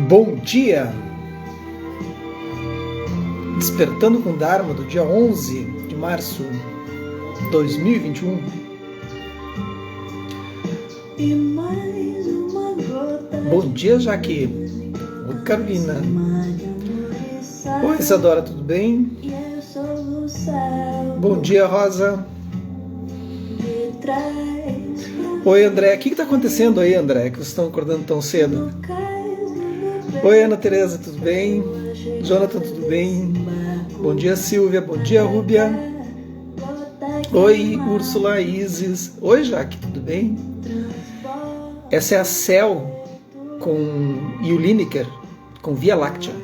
Bom dia! Despertando com Dharma do dia 11 de março de 2021. Bom dia, Jaque. Oi, Carolina. Oi, Isadora, tudo bem? Bom dia, Rosa. Oi, André. O que está acontecendo aí, André, que vocês estão acordando tão cedo? Oi, Ana Tereza, tudo bem? Jonathan, tudo bem? Bom dia, Silvia. Bom dia, Rúbia. Oi, Úrsula, Isis. Oi, Jaque, tudo bem? Essa é a Cel e o Lineker com Via Láctea.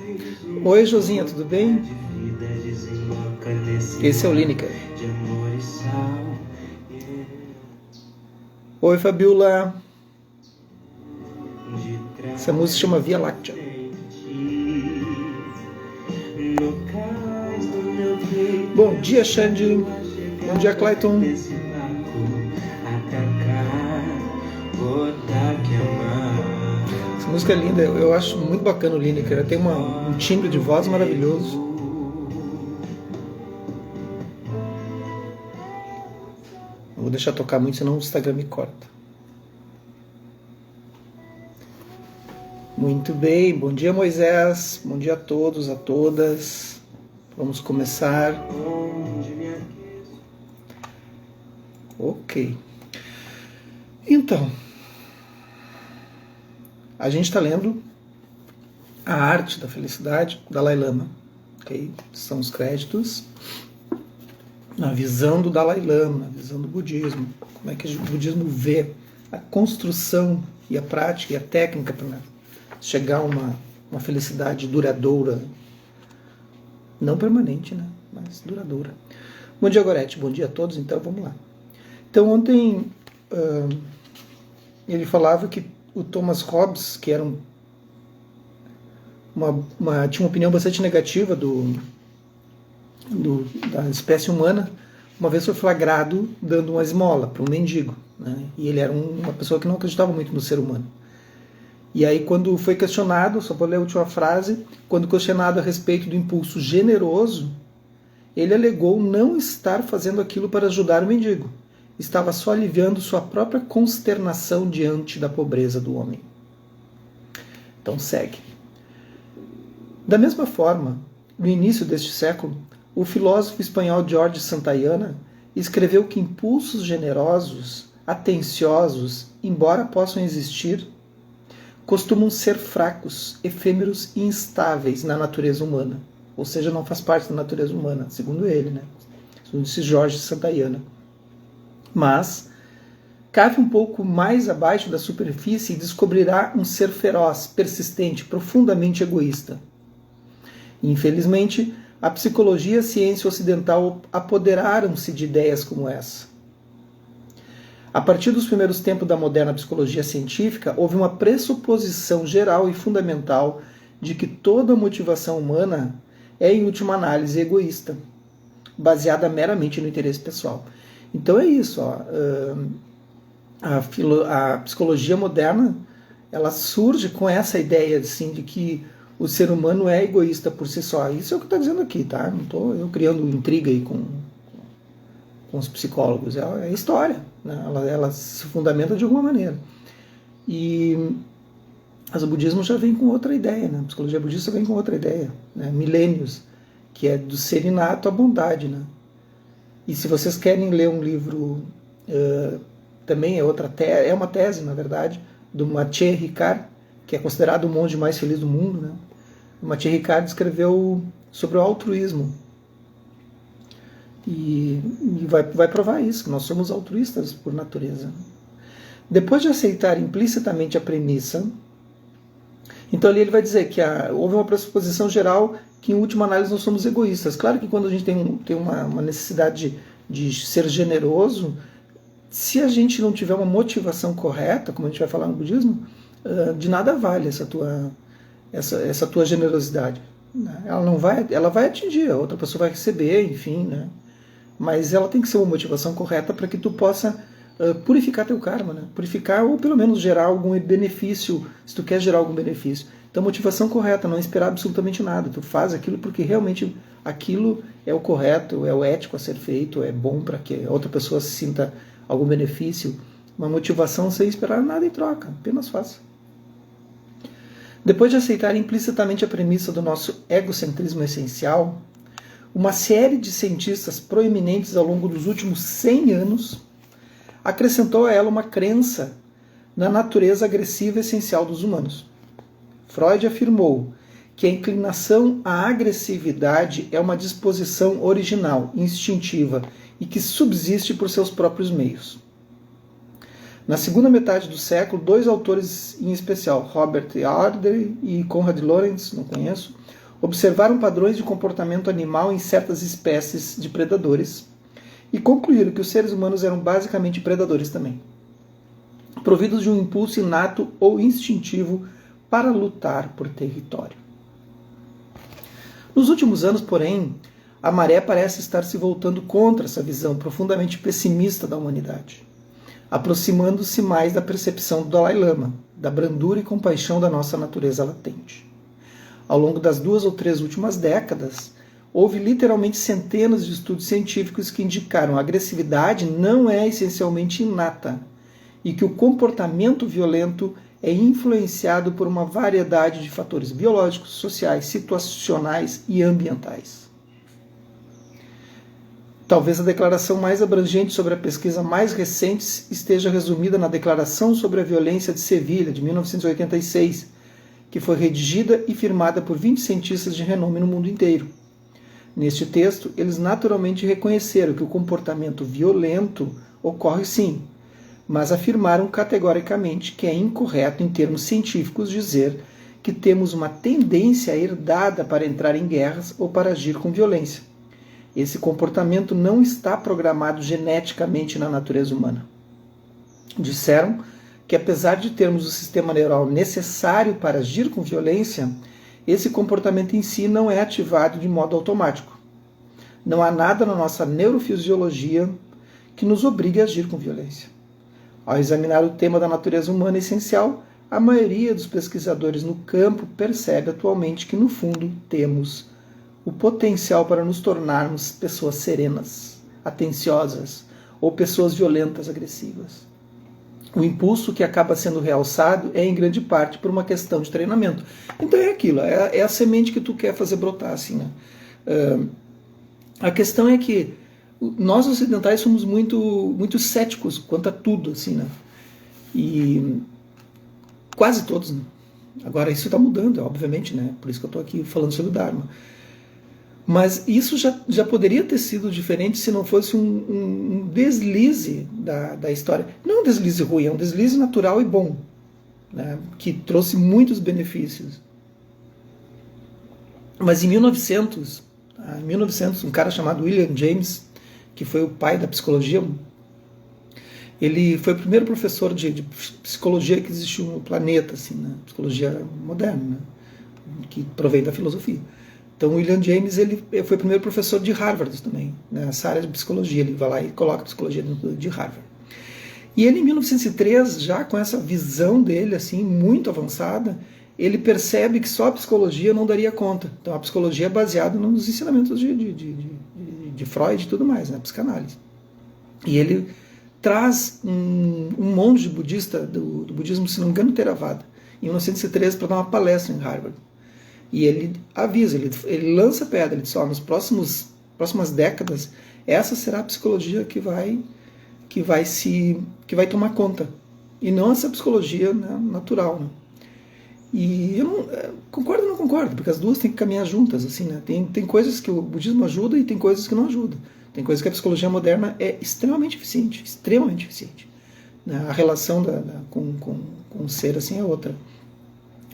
Oi, Josinha, tudo bem? Esse é o Lineker. Oi, Fabiola. Essa música chama Via Láctea. Bom dia, Xande. Bom dia, Clayton. Essa música é linda, eu acho muito bacana o Lineker. Tem um timbre de voz maravilhoso. Não vou deixar tocar muito, senão o Instagram me corta. Muito bem, bom dia, Moisés. Bom dia a todos, a todas. Vamos começar. Ok. Então, a gente está lendo A Arte da Felicidade, do Dalai Lama. Okay? São os créditos na visão do Dalai Lama, na visão do budismo. Como é que o budismo vê a construção e a prática e a técnica para chegar a uma felicidade duradoura. Não permanente, né? Mas duradoura. Bom dia, Gorete. Bom dia a todos. Então, vamos lá. Então, ontem ele falava que o Thomas Hobbes, que era tinha uma opinião bastante negativa da espécie humana, uma vez foi flagrado dando uma esmola para um mendigo, né? E ele era uma pessoa que não acreditava muito no ser humano. E aí, quando foi questionado, só vou ler a última frase, quando questionado a respeito do impulso generoso, ele alegou não estar fazendo aquilo para ajudar o mendigo. Estava só aliviando sua própria consternação diante da pobreza do homem. Então segue. Da mesma forma, no início deste século, o filósofo espanhol Jorge Santayana escreveu que impulsos generosos, atenciosos, embora possam existir, costumam ser fracos, efêmeros e instáveis na natureza humana. Ou seja, não faz parte da natureza humana, segundo ele, né? Segundo esse Jorge Santayana. Mas cave um pouco mais abaixo da superfície e descobrirá um ser feroz, persistente, profundamente egoísta. Infelizmente, a psicologia e a ciência ocidental apoderaram-se de ideias como essa. A partir dos primeiros tempos da moderna psicologia científica, houve uma pressuposição geral e fundamental de que toda motivação humana é, em última análise, egoísta, baseada meramente no interesse pessoal. Então é isso. A psicologia moderna ela surge com essa ideia assim, de que o ser humano é egoísta por si só. Isso é o que está dizendo aqui, tá? Não estou eu criando intriga aí com os psicólogos. É história, né? Ela se fundamenta de alguma maneira. Mas o budismo já vem com outra ideia, né? A psicologia budista vem com outra ideia, né? Milênios, que é do ser inato à bondade, né? E se vocês querem ler um livro, também é uma tese, na verdade, do Maciej Ricard, que é considerado o monge mais feliz do mundo, né? O Maciej Ricard escreveu sobre o altruísmo. E vai provar isso, que nós somos altruístas por natureza. Depois de aceitar implicitamente a premissa, então ali ele vai dizer que houve uma pressuposição geral que, em última análise, nós somos egoístas. Claro que quando a gente tem uma necessidade de ser generoso, se a gente não tiver uma motivação correta, como a gente vai falar no budismo, de nada vale essa tua generosidade. Ela vai atingir, a outra pessoa vai receber, enfim, né? Mas ela tem que ser uma motivação correta para que tu possa purificar teu karma, né? Purificar ou pelo menos gerar algum benefício, se tu quer gerar algum benefício. Então, motivação correta, não esperar absolutamente nada. Tu faz aquilo porque realmente aquilo é o correto, é o ético a ser feito, é bom para que a outra pessoa se sinta algum benefício. Uma motivação sem esperar nada em troca, apenas faça. Depois de aceitar implicitamente a premissa do nosso egocentrismo essencial, uma série de cientistas proeminentes ao longo dos últimos 100 anos acrescentou a ela uma crença na natureza agressiva essencial dos humanos. Freud afirmou que a inclinação à agressividade é uma disposição original, instintiva e que subsiste por seus próprios meios. Na segunda metade do século, dois autores em especial, Robert Harder e Konrad Lorenz, não conheço, observaram padrões de comportamento animal em certas espécies de predadores e concluíram que os seres humanos eram basicamente predadores também, providos de um impulso inato ou instintivo para lutar por território. Nos últimos anos, porém, a maré parece estar se voltando contra essa visão profundamente pessimista da humanidade, aproximando-se mais da percepção do Dalai Lama, da brandura e compaixão da nossa natureza latente. Ao longo das 2 ou 3 últimas décadas, houve literalmente centenas de estudos científicos que indicaram que a agressividade não é essencialmente inata e que o comportamento violento é influenciado por uma variedade de fatores biológicos, sociais, situacionais e ambientais. Talvez a declaração mais abrangente sobre a pesquisa mais recente esteja resumida na Declaração sobre a Violência de Sevilha, de 1986, que foi redigida e firmada por 20 cientistas de renome no mundo inteiro. Neste texto, eles naturalmente reconheceram que o comportamento violento ocorre sim, mas afirmaram categoricamente que é incorreto em termos científicos dizer que temos uma tendência herdada para entrar em guerras ou para agir com violência. Esse comportamento não está programado geneticamente na natureza humana. Disseram que apesar de termos o sistema neural necessário para agir com violência, esse comportamento em si não é ativado de modo automático. Não há nada na nossa neurofisiologia que nos obrigue a agir com violência. Ao examinar o tema da natureza humana essencial, a maioria dos pesquisadores no campo percebe atualmente que, no fundo, temos o potencial para nos tornarmos pessoas serenas, atenciosas ou pessoas violentas, agressivas. O impulso que acaba sendo realçado é em grande parte por uma questão de treinamento. Então é aquilo, é a semente que tu quer fazer brotar, assim, né? A questão é que nós ocidentais somos muito céticos quanto a tudo, assim, né? E quase todos, né? Agora isso está mudando, obviamente, né? Por isso que eu estou aqui falando sobre o Dharma. Mas isso já poderia ter sido diferente se não fosse um deslize da história. Não um deslize ruim, é um deslize natural e bom, né, que trouxe muitos benefícios. Mas em 1900, um cara chamado William James, que foi o pai da psicologia, ele foi o primeiro professor de psicologia que existiu no planeta, assim, né, psicologia moderna, né, que provém da filosofia. Então, o William James ele foi o primeiro professor de Harvard também, nessa área de psicologia. Ele vai lá e coloca a psicologia dentro de Harvard. E ele, em 1903, já com essa visão dele assim muito avançada, ele percebe que só a psicologia não daria conta. Então, a psicologia é baseada nos ensinamentos de Freud e tudo mais, né, psicanálise. E ele traz um monte de budista do budismo, se não me engano, Theravada, em 1913, para dar uma palestra em Harvard. E ele avisa, ele lança a pedra, ele diz, nas próximas décadas, essa será a psicologia que vai tomar conta. E não essa psicologia, né, natural. Né? E eu não, concordo ou não concordo, porque as duas têm que caminhar juntas. Assim, né? Tem coisas que o budismo ajuda e tem coisas que não ajudam. Tem coisas que a psicologia moderna é extremamente eficiente. Extremamente eficiente. Né? A relação com o ser assim, é outra.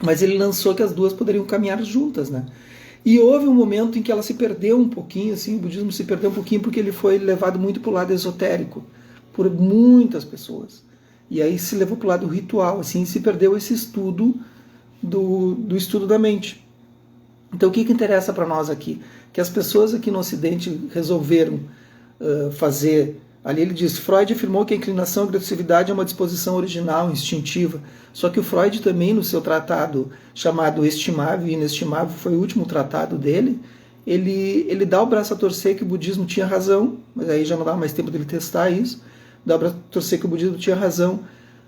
Mas ele lançou que as duas poderiam caminhar juntas, né? E houve um momento em que ela se perdeu um pouquinho, assim, o budismo se perdeu um pouquinho porque ele foi levado muito para o lado esotérico por muitas pessoas. E aí se levou para o lado ritual, assim, e se perdeu esse estudo do estudo da mente. Então o que interessa para nós aqui? Que as pessoas aqui no Ocidente resolveram fazer Ali ele diz, Freud afirmou que a inclinação à agressividade é uma disposição original, instintiva. Só que o Freud também, no seu tratado chamado Estimável e Inestimável, foi o último tratado dele, ele dá o braço a torcer que o budismo tinha razão, mas aí já não dá mais tempo dele testar isso, dá o braço a torcer que o budismo tinha razão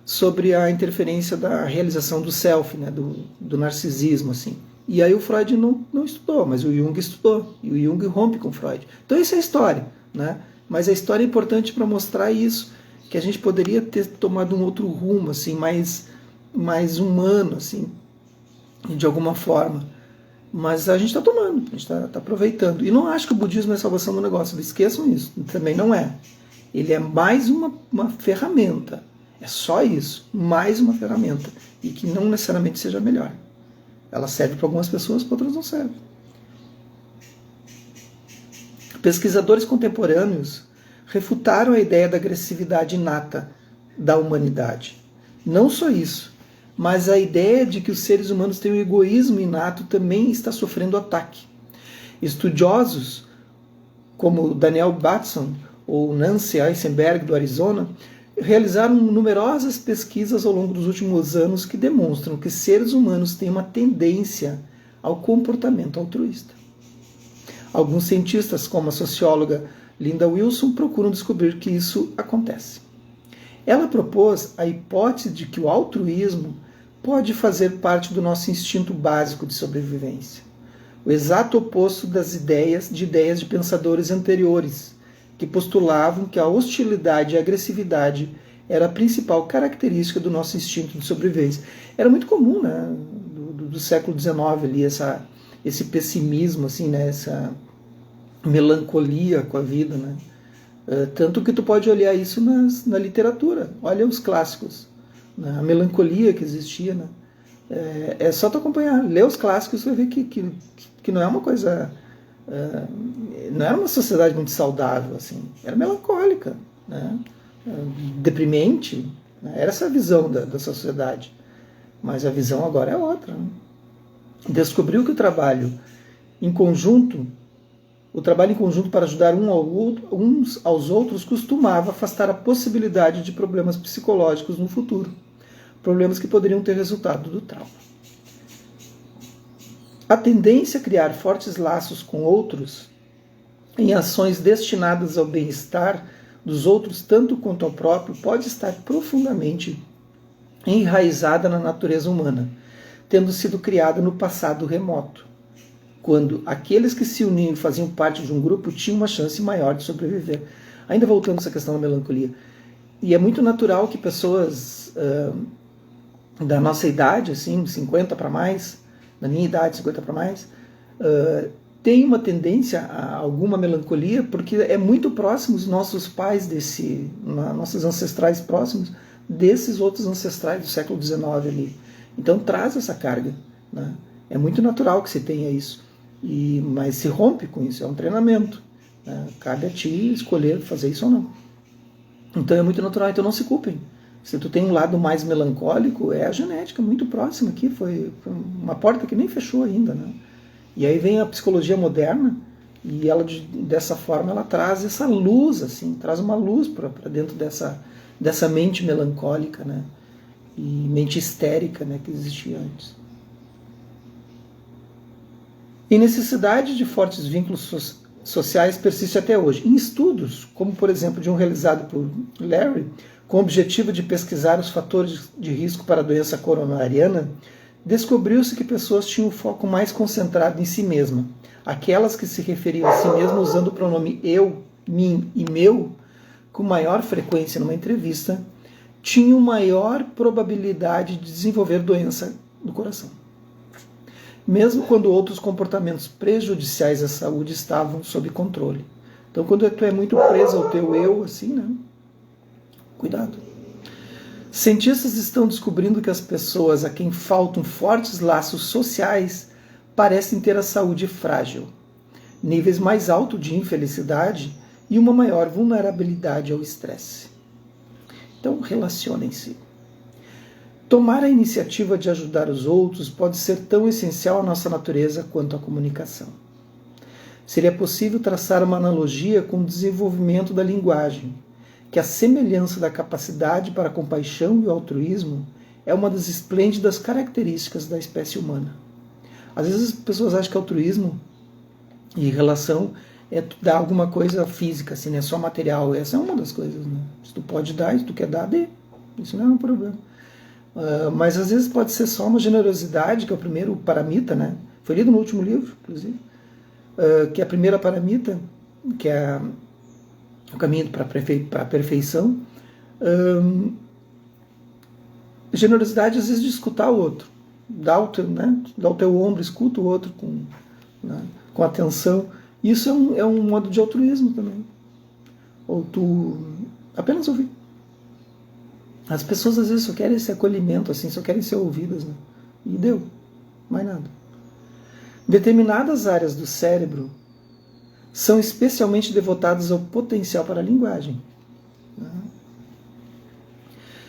sobre a interferência da realização do self, né, do narcisismo, assim. E aí o Freud não estudou, mas o Jung estudou, e o Jung rompe com o Freud. Então isso é a história, né? Mas a história é importante para mostrar isso, que a gente poderia ter tomado um outro rumo, assim, mais humano, assim, de alguma forma. Mas a gente está tomando, a gente está aproveitando. E não acho que o budismo é a salvação do negócio, esqueçam isso, também não é. Ele é mais uma ferramenta, é só isso, mais uma ferramenta, e que não necessariamente seja melhor. Ela serve para algumas pessoas, para outras não serve. Pesquisadores contemporâneos refutaram a ideia da agressividade inata da humanidade. Não só isso, mas a ideia de que os seres humanos têm um egoísmo inato também está sofrendo ataque. Estudiosos como Daniel Batson ou Nancy Eisenberg, do Arizona, realizaram numerosas pesquisas ao longo dos últimos anos que demonstram que seres humanos têm uma tendência ao comportamento altruísta. Alguns cientistas, como a socióloga Linda Wilson, procuram descobrir que isso acontece. Ela propôs a hipótese de que o altruísmo pode fazer parte do nosso instinto básico de sobrevivência, o exato oposto das ideias de pensadores anteriores, que postulavam que a hostilidade e a agressividade era a principal característica do nosso instinto de sobrevivência. Era muito comum, né, do século XIX ali, esse pessimismo, assim, né, essa melancolia com a vida, né? Tanto que tu pode olhar isso na literatura. Olha os clássicos, né? A melancolia que existia, né? É só tu acompanhar, ler os clássicos, você vai ver que não é uma coisa, não era uma sociedade muito saudável, assim. Era melancólica, né? Deprimente, né? Era essa a visão da sociedade. Mas a visão agora é outra, né? Descobriu que o trabalho em conjunto para ajudar uns aos outros costumava afastar a possibilidade de problemas psicológicos no futuro, problemas que poderiam ter resultado do trauma. A tendência a criar fortes laços com outros em ações destinadas ao bem-estar dos outros tanto quanto ao próprio pode estar profundamente enraizada na natureza humana, tendo sido criada no passado remoto, quando aqueles que se uniam e faziam parte de um grupo tinham uma chance maior de sobreviver. Ainda voltando a essa questão da melancolia. E é muito natural que pessoas da nossa idade, assim, 50 para mais, da minha idade, 50 para mais, tenham uma tendência a alguma melancolia, porque é muito próximo os nossos pais, nossos ancestrais próximos, desses outros ancestrais do século XIX ali. Então traz essa carga, né? É muito natural que você tenha isso. Mas se rompe com isso, é um treinamento, né? Cabe a ti escolher fazer isso ou não. Então é muito natural, então não se culpem. Se tu tem um lado mais melancólico, é a genética muito próxima aqui, foi uma porta que nem fechou ainda, né? E aí vem a psicologia moderna, e ela dessa forma ela traz essa luz, assim, traz uma luz para dentro dessa mente melancólica, né? E mente histérica, né, que existia antes. E necessidade de fortes vínculos sociais persiste até hoje. Em estudos, como por exemplo de um realizado por Larry, com o objetivo de pesquisar os fatores de risco para a doença coronariana, descobriu-se que pessoas tinham o foco mais concentrado em si mesma. Aquelas que se referiam a si mesmas usando o pronome eu, mim e meu, com maior frequência numa entrevista, tinham maior probabilidade de desenvolver doença do coração, mesmo quando outros comportamentos prejudiciais à saúde estavam sob controle. Então, quando tu é muito preso ao teu eu, assim, né? Cuidado. Cientistas estão descobrindo que as pessoas a quem faltam fortes laços sociais parecem ter a saúde frágil, níveis mais altos de infelicidade e uma maior vulnerabilidade ao estresse. Então, relacionem-se. Tomar a iniciativa de ajudar os outros pode ser tão essencial à nossa natureza quanto a comunicação. Seria possível traçar uma analogia com o desenvolvimento da linguagem. que a semelhança da capacidade para a compaixão e o altruísmo é uma das esplêndidas características da espécie humana. Às vezes as pessoas acham que altruísmo e relação é dar alguma coisa física, assim, né? Só material. Essa é uma das coisas, né? Se tu pode dar, se tu quer dar, dê. Isso não é um problema. Mas às vezes pode ser só uma generosidade, que é o primeiro paramita, né? Foi lido no último livro, inclusive, que é a primeira paramita, que é o caminho para a perfeição. Generosidade, às vezes, de escutar o outro. Dá o teu ombro, escuta o outro com atenção. Isso é um modo de altruísmo também. Ou tu apenas ouvir. As pessoas às vezes só querem esse acolhimento, assim, só querem ser ouvidas, né? E deu, mais nada. Determinadas áreas do cérebro são especialmente devotadas ao potencial para a linguagem.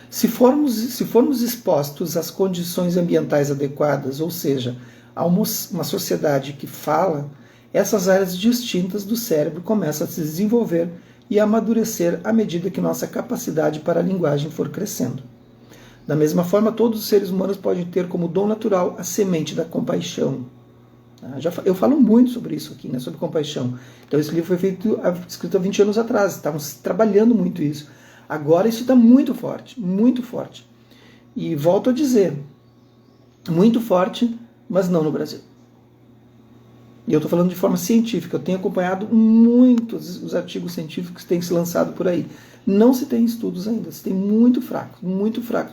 Se formos expostos às condições ambientais adequadas, ou seja, a uma sociedade que fala, essas áreas distintas do cérebro começam a se desenvolver e a amadurecer à medida que nossa capacidade para a linguagem for crescendo. Da mesma forma, todos os seres humanos podem ter como dom natural a semente da compaixão. Eu falo muito sobre isso aqui, né, sobre compaixão. Então esse livro foi escrito há 20 anos atrás, estávamos trabalhando muito isso. Agora isso está muito forte, muito forte. E volto a dizer, muito forte, mas não no Brasil. E eu estou falando de forma científica. Eu tenho acompanhado muitos os artigos científicos que têm se lançado por aí. Não se tem estudos ainda, se tem muito fraco,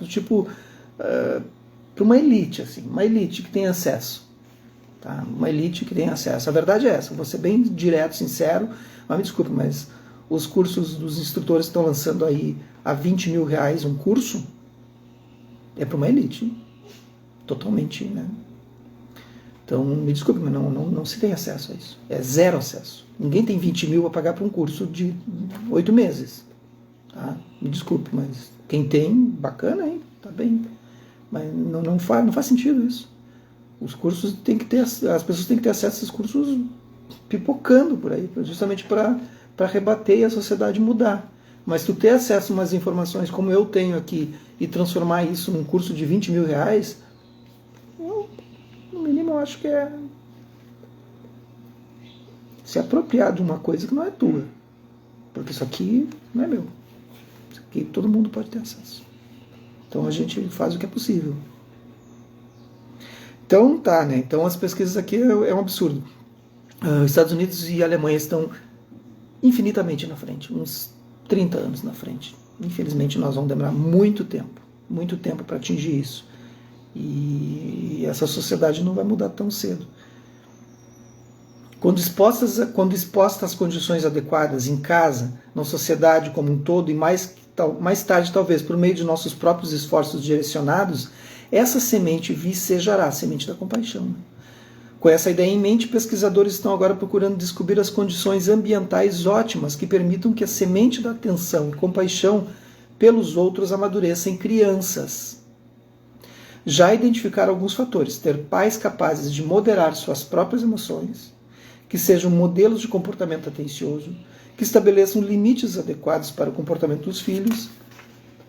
tipo para uma elite, assim, uma elite que tem acesso. Tá? Uma elite que tem acesso. A verdade é essa, vou ser bem direto, sincero, mas me desculpe, mas os cursos dos instrutores que estão lançando aí a R$20 mil um curso, é para uma elite. Totalmente, né? Então, me desculpe, mas não se tem acesso a isso. É zero acesso. Ninguém tem 20 mil para pagar para um curso de 8 meses. Tá? Me desculpe, mas quem tem, bacana, hein? Tá bem. Mas não faz sentido isso. Os cursos têm que ter, as pessoas têm que ter acesso a esses cursos pipocando por aí, justamente para rebater e a sociedade mudar. Mas tu ter acesso a umas informações como eu tenho aqui e transformar isso num curso de R$20 mil, no mínimo eu acho que é se apropriar de uma coisa que não é tua. Porque isso aqui não é meu. Isso aqui todo mundo pode ter acesso. Então a gente faz o que é possível. Então tá, né? Então as pesquisas aqui é um absurdo. Estados Unidos e Alemanha estão infinitamente na frente, uns 30 anos na frente. Infelizmente nós vamos demorar muito tempo para atingir isso. E essa sociedade não vai mudar tão cedo. Quando expostas às condições adequadas em casa, na sociedade como um todo e mais tarde talvez por meio de nossos próprios esforços direcionados, essa semente vicejará a semente da compaixão. Com essa ideia em mente, pesquisadores estão agora procurando descobrir as condições ambientais ótimas que permitam que a semente da atenção e compaixão pelos outros amadureça em crianças. Já identificaram alguns fatores: ter pais capazes de moderar suas próprias emoções, que sejam modelos de comportamento atencioso, que estabeleçam limites adequados para o comportamento dos filhos,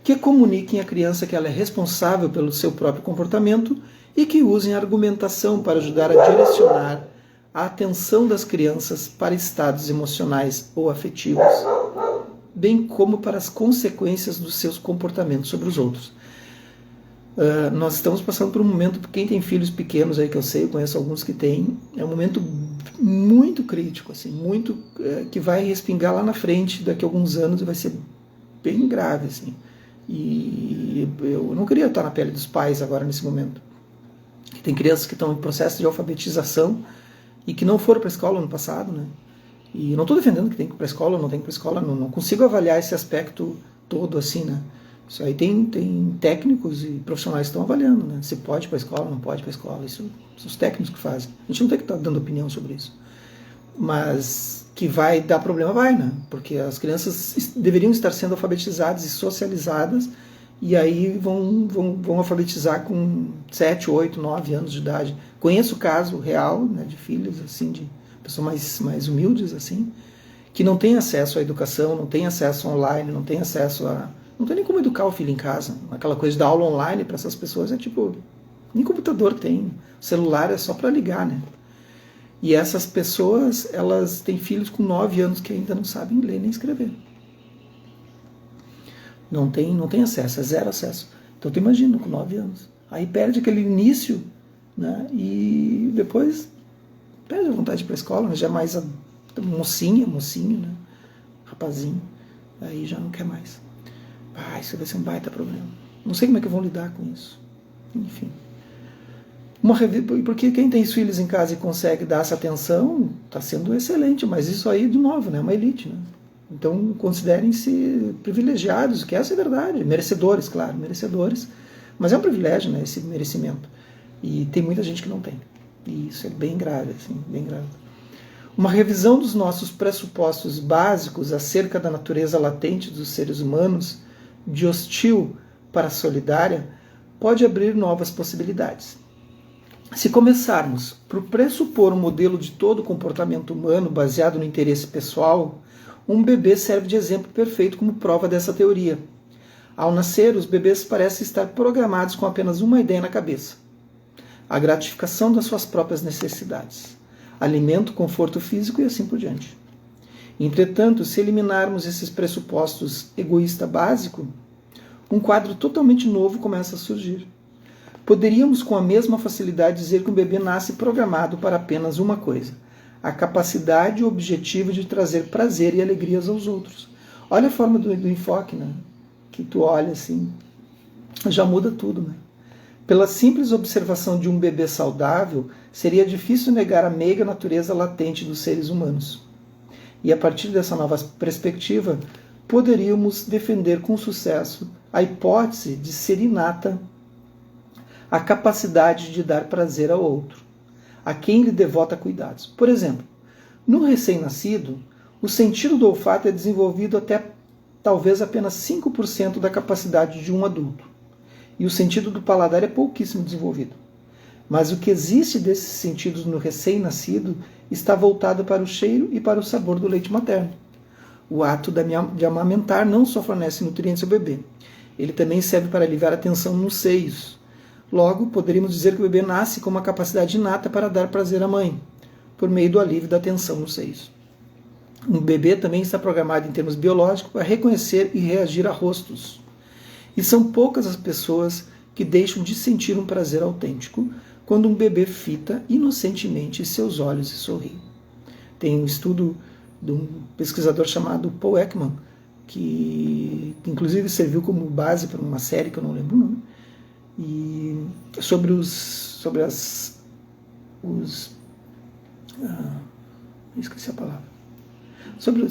que comuniquem à criança que ela é responsável pelo seu próprio comportamento e que usem a argumentação para ajudar a direcionar a atenção das crianças para estados emocionais ou afetivos, bem como para as consequências dos seus comportamentos sobre os outros. Nós estamos passando por um momento, quem tem filhos pequenos aí que eu sei, eu conheço alguns que têm, é um momento muito crítico, assim, muito que vai respingar lá na frente daqui a alguns anos e vai ser bem grave, assim. E eu não queria estar na pele dos pais agora nesse momento. Tem crianças que estão em processo de alfabetização e que não foram para a escola no passado, né? E eu não estou defendendo que tem que ir para a escola ou não tem que ir para a escola, não consigo avaliar esse aspecto todo assim, né? Isso aí tem técnicos e profissionais que estão avaliando, né? Se pode ir para a escola, não pode ir para a escola. Isso são os técnicos que fazem. A gente não tem que estar dando opinião sobre isso. Mas que vai dar problema, vai, né? Porque as crianças deveriam estar sendo alfabetizadas e socializadas e aí vão alfabetizar com 7, 8, 9 anos de idade. Conheço o caso real, né, de filhos assim, de pessoas mais humildes assim, que não tem acesso à educação, não tem acesso online, não tem acesso a... Não tem nem como educar o filho em casa. Aquela coisa da aula online para essas pessoas é tipo... Nem computador tem. O celular é só para ligar, né? E essas pessoas, elas têm filhos com 9 anos que ainda não sabem ler nem escrever. Não tem acesso, é zero acesso. Então tu imagina, com 9 anos. Aí perde aquele início, né? E depois perde a vontade de ir para a escola, né? Já é mais mocinho, né? Rapazinho. Aí já não quer mais. Isso vai ser um baita problema. Não sei como é que vão lidar com isso. Enfim. Porque quem tem filhos em casa e consegue dar essa atenção, está sendo excelente, mas isso aí, de novo, né, é uma elite. Né? Então, considerem-se privilegiados, que essa é a verdade. Merecedores, claro, merecedores. Mas é um privilégio, né, esse merecimento. E tem muita gente que não tem. E isso é bem grave, assim, bem grave. Uma revisão dos nossos pressupostos básicos acerca da natureza latente dos seres humanos, de hostil para solidária, pode abrir novas possibilidades. Se começarmos por pressupor um modelo de todo comportamento humano baseado no interesse pessoal, um bebê serve de exemplo perfeito como prova dessa teoria. Ao nascer, os bebês parecem estar programados com apenas uma ideia na cabeça: a gratificação das suas próprias necessidades, alimento, conforto físico e assim por diante. Entretanto, se eliminarmos esses pressupostos egoísta básico, um quadro totalmente novo começa a surgir. Poderíamos com a mesma facilidade dizer que um bebê nasce programado para apenas uma coisa: a capacidade e o objetivo de trazer prazer e alegrias aos outros. Olha a forma do enfoque, né? Que tu olha assim, já muda tudo, né? Pela simples observação de um bebê saudável, seria difícil negar a meiga natureza latente dos seres humanos. E a partir dessa nova perspectiva, poderíamos defender com sucesso a hipótese de ser inata a capacidade de dar prazer ao outro, a quem lhe devota cuidados. Por exemplo, no recém-nascido, o sentido do olfato é desenvolvido até talvez apenas 5% da capacidade de um adulto, e o sentido do paladar é pouquíssimo desenvolvido. Mas o que existe desses sentidos no recém-nascido está voltado para o cheiro e para o sabor do leite materno. O ato de amamentar não só fornece nutrientes ao bebê, ele também serve para aliviar a tensão nos seios. Logo, poderíamos dizer que o bebê nasce com uma capacidade inata para dar prazer à mãe, por meio do alívio da tensão nos seios. Um bebê também está programado em termos biológicos para reconhecer e reagir a rostos. E são poucas as pessoas que deixam de sentir um prazer autêntico quando um bebê fita inocentemente seus olhos e sorri. Tem um estudo de um pesquisador chamado Paul Ekman, que inclusive serviu como base para uma série que eu não lembro o nome, e sobre esqueci a palavra, sobre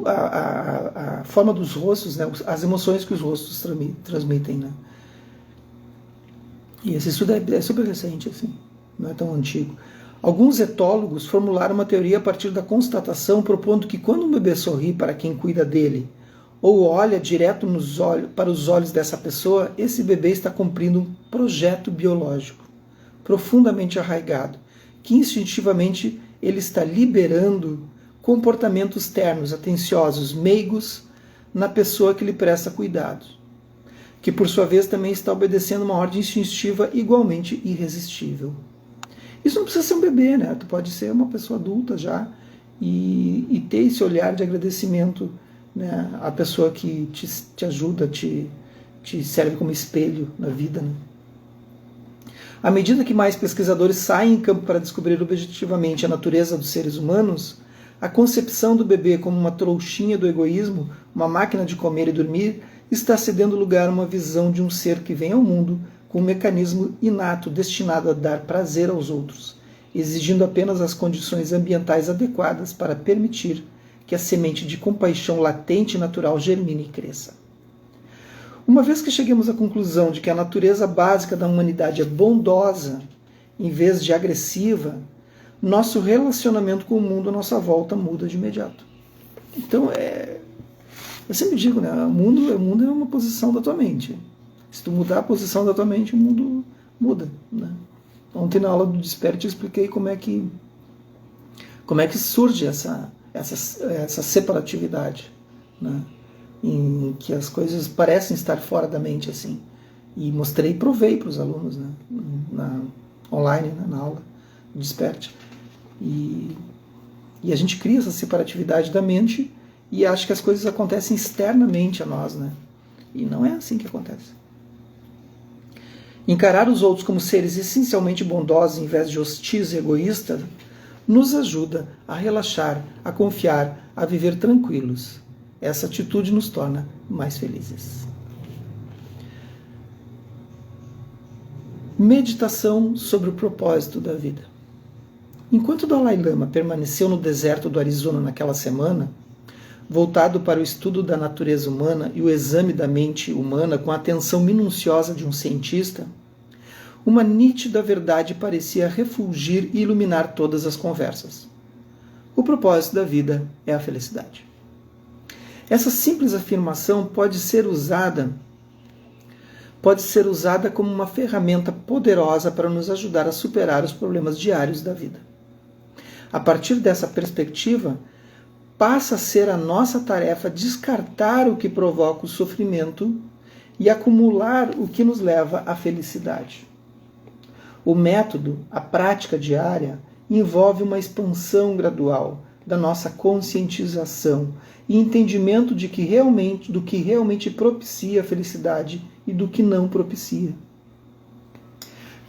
a forma dos rostos, né, as emoções que os rostos transmitem, né? E esse estudo é super recente, assim, não é tão antigo. Alguns etólogos formularam uma teoria a partir da constatação, propondo que quando um bebê sorri para quem cuida dele, ou olha direto para os olhos dessa pessoa, esse bebê está cumprindo um projeto biológico profundamente arraigado, que instintivamente ele está liberando comportamentos ternos, atenciosos, meigos na pessoa que lhe presta cuidados, que por sua vez também está obedecendo uma ordem instintiva igualmente irresistível. Isso não precisa ser um bebê, né? Tu pode ser uma pessoa adulta já e ter esse olhar de agradecimento, né? A pessoa que te ajuda, te serve como espelho na vida, né? À medida que mais pesquisadores saem em campo para descobrir objetivamente a natureza dos seres humanos, a concepção do bebê como uma trouxinha do egoísmo, uma máquina de comer e dormir, está cedendo lugar a uma visão de um ser que vem ao mundo com um mecanismo inato destinado a dar prazer aos outros, exigindo apenas as condições ambientais adequadas para permitir que a semente de compaixão latente e natural germine e cresça. Uma vez que cheguemos à conclusão de que a natureza básica da humanidade é bondosa, em vez de agressiva, nosso relacionamento com o mundo à nossa volta muda de imediato. Então, eu sempre digo, né, o mundo é uma posição da tua mente. Se tu mudar a posição da tua mente, o mundo muda, né? Ontem na aula do Desperte eu expliquei como é que surge essa separatividade, né? Em que as coisas parecem estar fora da mente assim. E mostrei e provei para os alunos, né? Online, né? Na aula do Desperte. E a gente cria essa separatividade da mente e acha que as coisas acontecem externamente a nós, né? E não é assim que acontece. Encarar os outros como seres essencialmente bondosos em vez de hostis e egoístas nos ajuda a relaxar, a confiar, a viver tranquilos. Essa atitude nos torna mais felizes. Meditação sobre o propósito da vida. Enquanto Dalai Lama permaneceu no deserto do Arizona naquela semana, voltado para o estudo da natureza humana e o exame da mente humana com a atenção minuciosa de um cientista, uma nítida verdade parecia refulgir e iluminar todas as conversas. O propósito da vida é a felicidade. Essa simples afirmação pode ser usada como uma ferramenta poderosa para nos ajudar a superar os problemas diários da vida. A partir dessa perspectiva, passa a ser a nossa tarefa descartar o que provoca o sofrimento e acumular o que nos leva à felicidade. O método, a prática diária, envolve uma expansão gradual da nossa conscientização e entendimento do que realmente propicia a felicidade e do que não propicia.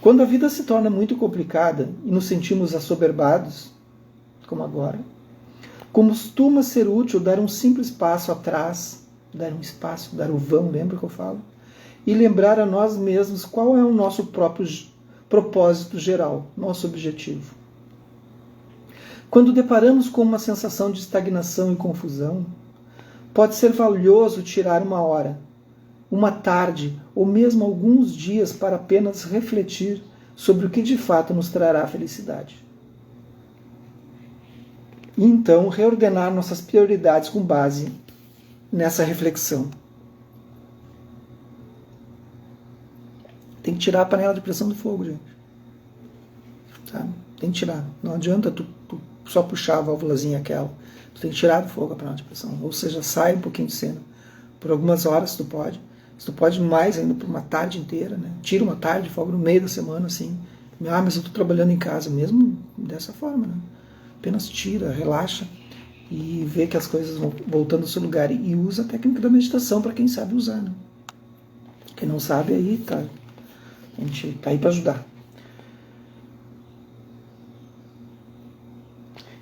Quando a vida se torna muito complicada e nos sentimos assoberbados, como agora, costuma ser útil dar um simples passo atrás, dar o vão, lembra que eu falo? E lembrar a nós mesmos qual é o nosso próprio propósito geral, nosso objetivo. Quando deparamos com uma sensação de estagnação e confusão, pode ser valioso tirar uma hora, uma tarde ou mesmo alguns dias para apenas refletir sobre o que de fato nos trará felicidade. E então reordenar nossas prioridades com base nessa reflexão. Tem que tirar a panela de pressão do fogo, gente. Sabe? Tem que tirar. Não adianta tu só puxar a válvulazinha aquela. Tu tem que tirar do fogo a panela de pressão. Ou seja, sai um pouquinho de cena. Por algumas horas se tu pode. Se tu pode mais ainda por uma tarde inteira, né? Tira uma tarde de folga no meio da semana, assim. Mas eu estou trabalhando em casa mesmo dessa forma, né? Apenas tira, relaxa e vê que as coisas vão voltando ao seu lugar. E usa a técnica da meditação para quem sabe usar, né? Quem não sabe, aí tá. A gente tá aí para ajudar.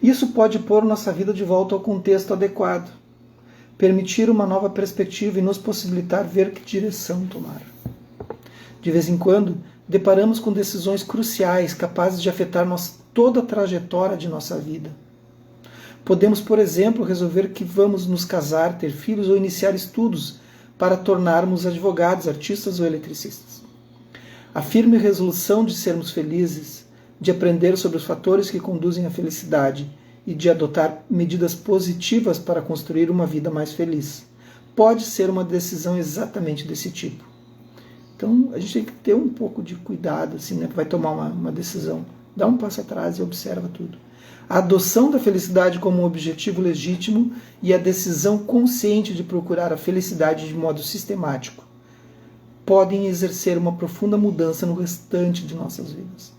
Isso pode pôr nossa vida de volta ao contexto adequado, permitir uma nova perspectiva e nos possibilitar ver que direção tomar. De vez em quando, deparamos com decisões cruciais capazes de afetar toda a trajetória de nossa vida. Podemos, por exemplo, resolver que vamos nos casar, ter filhos ou iniciar estudos para tornarmos advogados, artistas ou eletricistas. A firme resolução de sermos felizes, de aprender sobre os fatores que conduzem à felicidade e de adotar medidas positivas para construir uma vida mais feliz, pode ser uma decisão exatamente desse tipo. Então, a gente tem que ter um pouco de cuidado, assim, né? Vai tomar uma decisão. Dá um passo atrás e observa tudo. A adoção da felicidade como um objetivo legítimo e a decisão consciente de procurar a felicidade de modo sistemático podem exercer uma profunda mudança no restante de nossas vidas.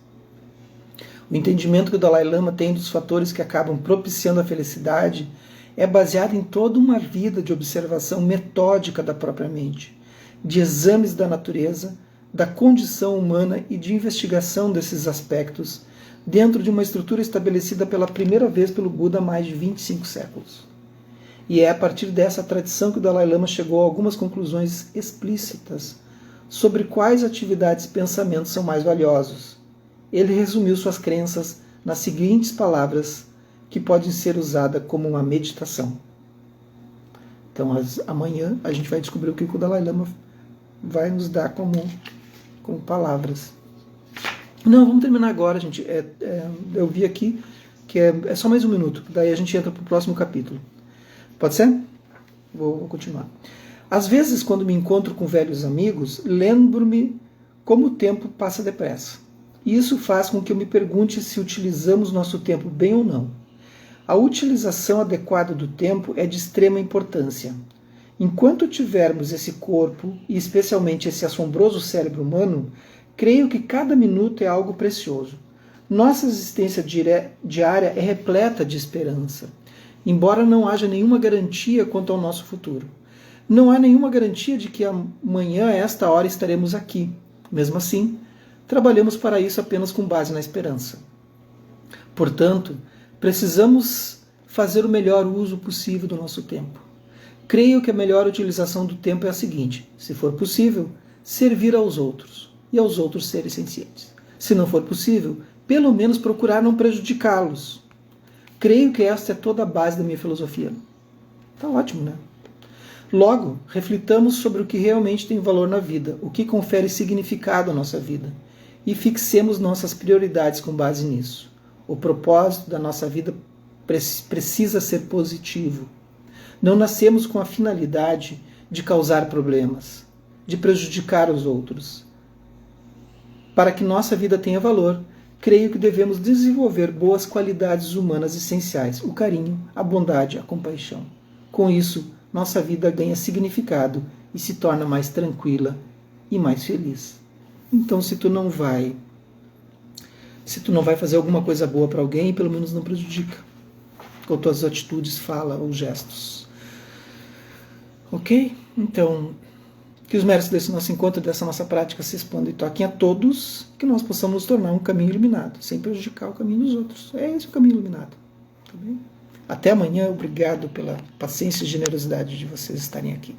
O entendimento que o Dalai Lama tem dos fatores que acabam propiciando a felicidade é baseado em toda uma vida de observação metódica da própria mente, de exames da natureza, da condição humana e de investigação desses aspectos dentro de uma estrutura estabelecida pela primeira vez pelo Buda há mais de 25 séculos. E é a partir dessa tradição que o Dalai Lama chegou a algumas conclusões explícitas sobre quais atividades e pensamentos são mais valiosos. Ele resumiu suas crenças nas seguintes palavras, que podem ser usadas como uma meditação. Então, amanhã a gente vai descobrir o que o Dalai Lama vai nos dar como palavras. Não, vamos terminar agora, gente. Eu vi aqui que é só mais um minuto, daí a gente entra para o próximo capítulo. Pode ser? Vou continuar. Às vezes, quando me encontro com velhos amigos, lembro-me como o tempo passa depressa. E isso faz com que eu me pergunte se utilizamos nosso tempo bem ou não. A utilização adequada do tempo é de extrema importância. Enquanto tivermos esse corpo, e especialmente esse assombroso cérebro humano, creio que cada minuto é algo precioso. Nossa existência diária é repleta de esperança, embora não haja nenhuma garantia quanto ao nosso futuro. Não há nenhuma garantia de que amanhã, a esta hora, estaremos aqui. Mesmo assim, trabalhamos para isso apenas com base na esperança. Portanto, precisamos fazer o melhor uso possível do nosso tempo. Creio que a melhor utilização do tempo é a seguinte: se for possível, servir aos outros, e aos outros serem sencientes. Se não for possível, pelo menos procurar não prejudicá-los. Creio que esta é toda a base da minha filosofia. Tá ótimo, né? Logo, reflitamos sobre o que realmente tem valor na vida, o que confere significado à nossa vida, e fixemos nossas prioridades com base nisso. O propósito da nossa vida precisa ser positivo. Não nascemos com a finalidade de causar problemas, de prejudicar os outros. Para que nossa vida tenha valor, creio que devemos desenvolver boas qualidades humanas essenciais: o carinho, a bondade, a compaixão. Com isso, nossa vida ganha significado e se torna mais tranquila e mais feliz. Então, se tu não vai fazer alguma coisa boa para alguém, pelo menos não prejudica com tuas atitudes, fala ou gestos. Ok? Então, que os méritos desse nosso encontro, dessa nossa prática se expandam e toquem a todos, que nós possamos nos tornar um caminho iluminado, sem prejudicar o caminho dos outros. É esse o caminho iluminado. Tá bem? Até amanhã. Obrigado pela paciência e generosidade de vocês estarem aqui.